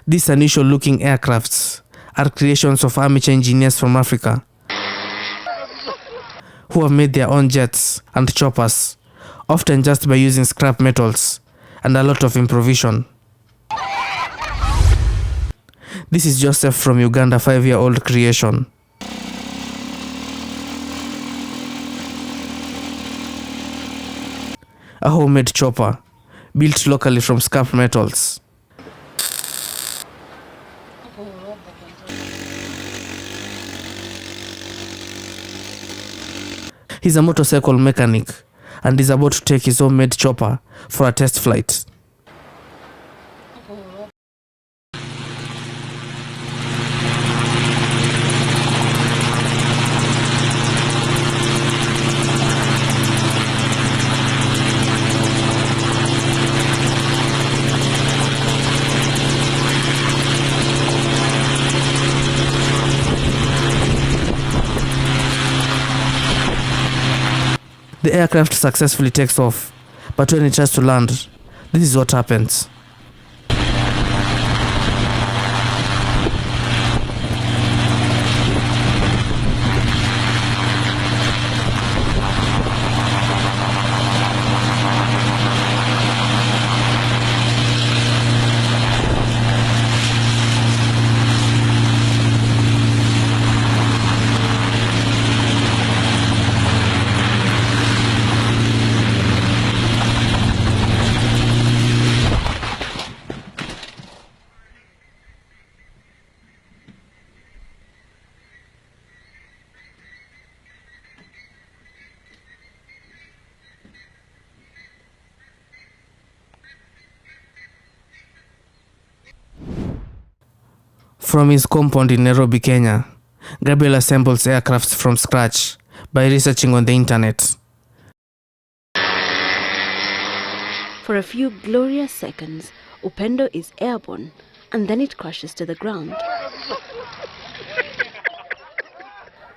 These unusual looking aircrafts are creations of amateur engineers from Africa who have made their own jets and choppers, often just by using scrap metals and a lot of improvisation. This is Joseph from Uganda, 5-year-old creation. A homemade chopper built locally from scrap metals. He's a motorcycle mechanic and is about to take his homemade chopper for a test flight. The aircraft successfully takes off, but when it tries to land, this is what happens. From his compound in Nairobi, Kenya, Gabriel assembles aircrafts from scratch by researching on the internet. For a few glorious seconds, Upendo is airborne and then it crashes to the ground.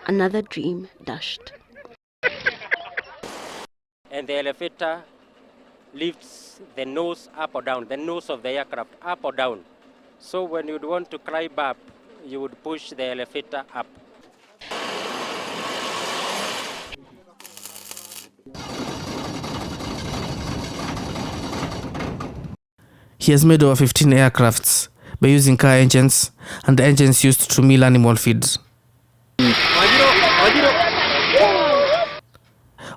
Another dream dashed. And the elevator lifts the nose up or down, the nose of the aircraft up or down. So when you'd want to climb up, you would push the elevator up. He has made over 15 aircrafts by using car engines and engines used to mill animal feeds.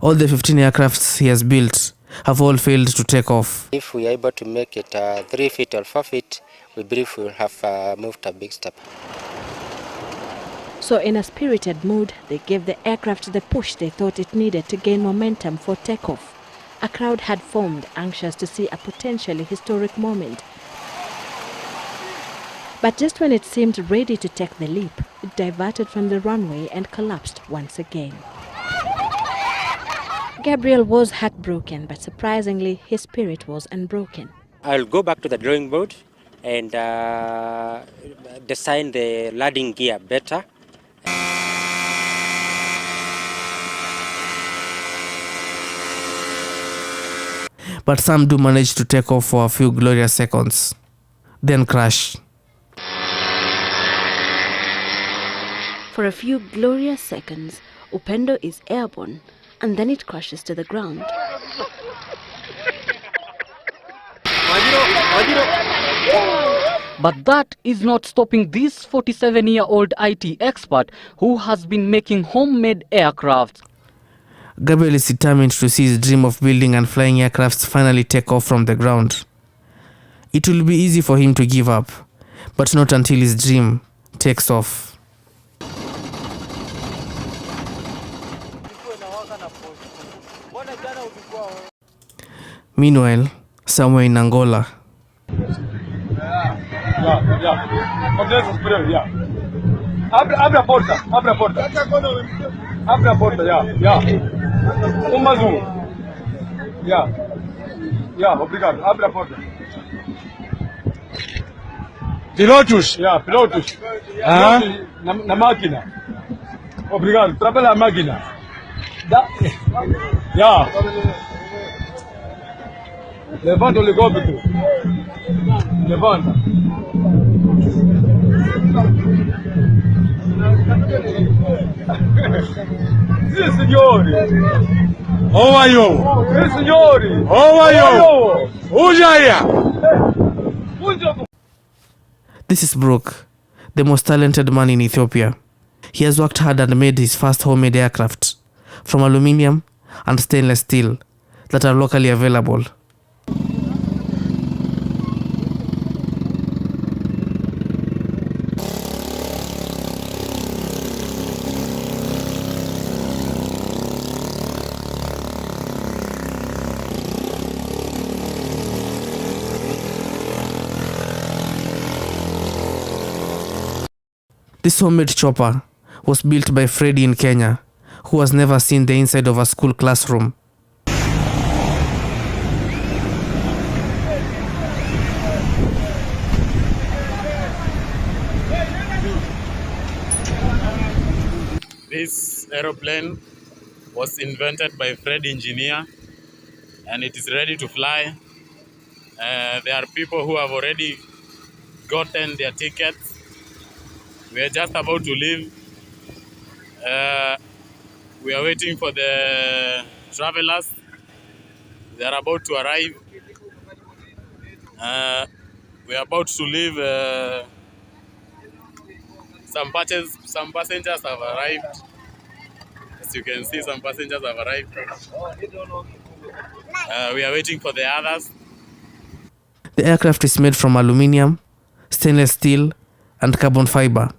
All the 15 aircrafts he has built have all failed to take off. If we are able to make it 3 feet or 4 feet, we believe we will have moved a big step. So in a spirited mood, they gave the aircraft the push they thought it needed to gain momentum for takeoff. A crowd had formed, anxious to see a potentially historic moment. But just when it seemed ready to take the leap, it diverted from the runway and collapsed once again. Gabriel was heartbroken, but surprisingly, his spirit was unbroken. I'll go back to the drawing board and design the landing gear better. But some do manage to take off for a few glorious seconds, then crash. For a few glorious seconds, Upendo is airborne and then it crashes to the ground. But that is not stopping this 47-year-old IT expert who has been making homemade aircrafts. Gabriel is determined to see his dream of building and flying aircrafts finally take off from the ground. It will be easy for him to give up, but not until his dream takes off. Meanwhile, somewhere in Angola, Abre a porta, abre a porta. Abre a porta, Uma zoom. Obrigado. Abre a porta. Pilotos, pilotos. Na máquina. Obrigado. Trabalha a máquina. Levanta o helicóptero. Levanta. Sì, signori. How are you? Sì, signori. How are you? Ujaya. This is Brooke, the most talented man in Ethiopia. He has worked hard and made his first homemade aircraft from aluminium and stainless steel that are locally available. This homemade chopper was built by Freddy in Kenya, who has never seen the inside of a school classroom. This aeroplane was invented by Fred engineer and it is ready to fly. There are people who have already gotten their tickets. We are just about to leave. We are waiting for the travelers. They are about to arrive. We are about to leave. Some passengers have arrived. As you can see, some passengers have arrived. We are waiting for the others. The aircraft is made from aluminium, stainless steel, and carbon fiber.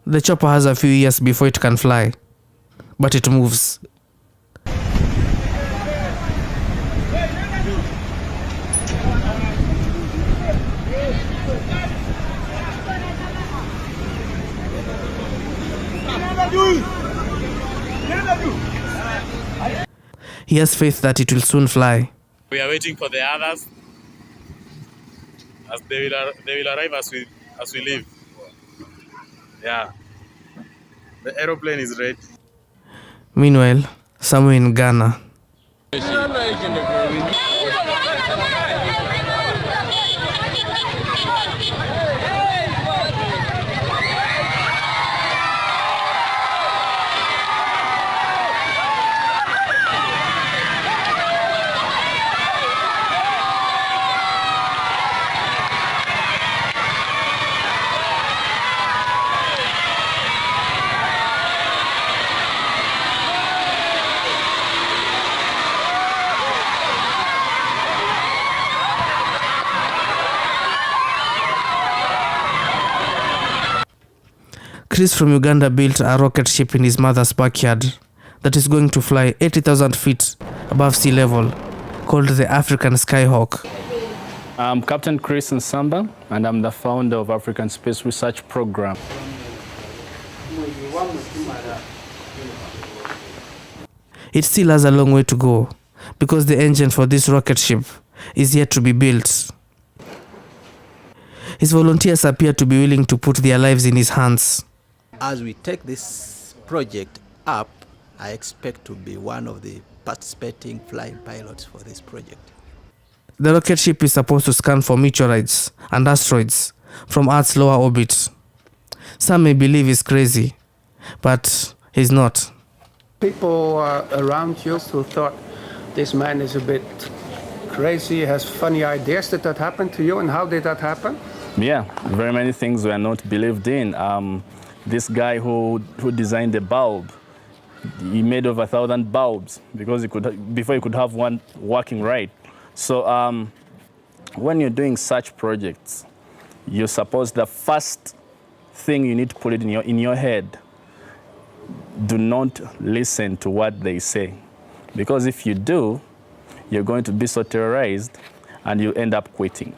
The chopper has a few years before it can fly, but it moves. He has faith that it will soon fly. We are waiting for the others. As they will arrive as we leave. Yeah. The aeroplane is ready. Meanwhile, somewhere in Ghana, Chris from Uganda built a rocket ship in his mother's backyard that is going to fly 80,000 feet above sea level, called the African Skyhawk. I'm Captain Chris Nsamba, and I'm the founder of African Space Research Program. It still has a long way to go because the engine for this rocket ship is yet to be built. His volunteers appear to be willing to put their lives in his hands. As we take this project up, I expect to be one of the participating flying pilots for this project. The rocket ship is supposed to scan for meteorites and asteroids from Earth's lower orbit. Some may believe he's crazy, but he's not. People around you who thought this man is a bit crazy, has funny ideas. Did that happen to you, and how did that happen? Yeah, very many things were not believed in. This guy who designed the bulb, he made over 1,000 bulbs because before he could have one working right. So when you're doing such projects, you suppose the first thing you need to put it in your head, do not listen to what they say. Because if you do, you're going to be so terrorized and you end up quitting.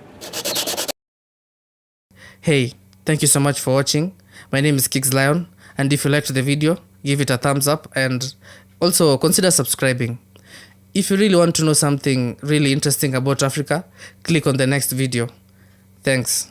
Hey, thank you so much for watching. My name is Kix Lion, and if you liked the video, give it a thumbs up and also consider subscribing. If you really want to know something really interesting about Africa, click on the next video. Thanks.